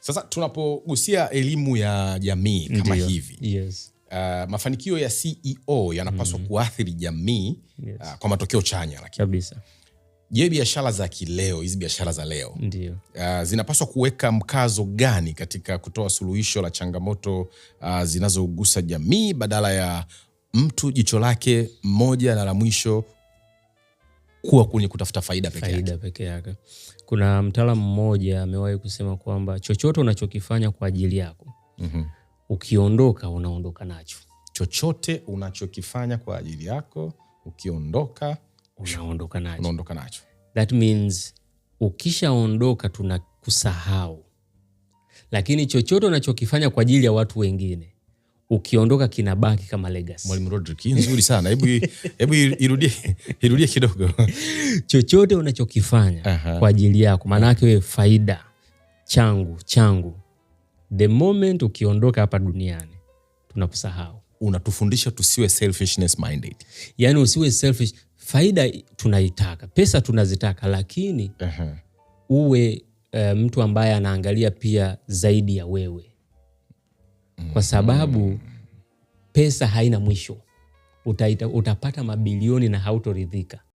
Sasa tunapogusia elimu ya jamii kama hivi, yes. Mafanikio ya CEO yanapaswa kuathiri jamii yes. Kwa matokeo chanya kabisa. Je, biashara za kileo, hizi biashara za leo zinapaswa kuweka mkazo gani katika kutoa suluhisho la changamoto zinazogusa jamii badala ya mtu jicho lake moja na la mwisho kuwa kwenye kutafuta faida peke yake? Kuna mtaalamu mmoja amewahi kusema kwamba chochote unachokifanya kwa ajili yako, ukiondoka unaondoka nacho. Chochote unachokifanya kwa ajili yako, ukiondoka unaondoka nacho. That means ukishaondoka tunakusahau. Lakini chochote unachokifanya kwa ajili ya watu wengine, ukiondoka kinabaki kama legacy. Mwalimu Rodrick, hii nzuri sana. Hebu irudie kidogo. Chochote unachokifanya kwa ajili yako, maana yake wewe faida, changu. The moment ukiondoka hapa duniani, tunakusahau. Unatufundisha tusiwe selfishness minded. Yaani usiwe selfish. Faida tunaitaka, pesa tunazitaka, lakini uwe mtu ambaye anaangalia pia zaidi ya wewe. Kwa sababu pesa haina mwisho. Utapata mabilioni na hautoridhika.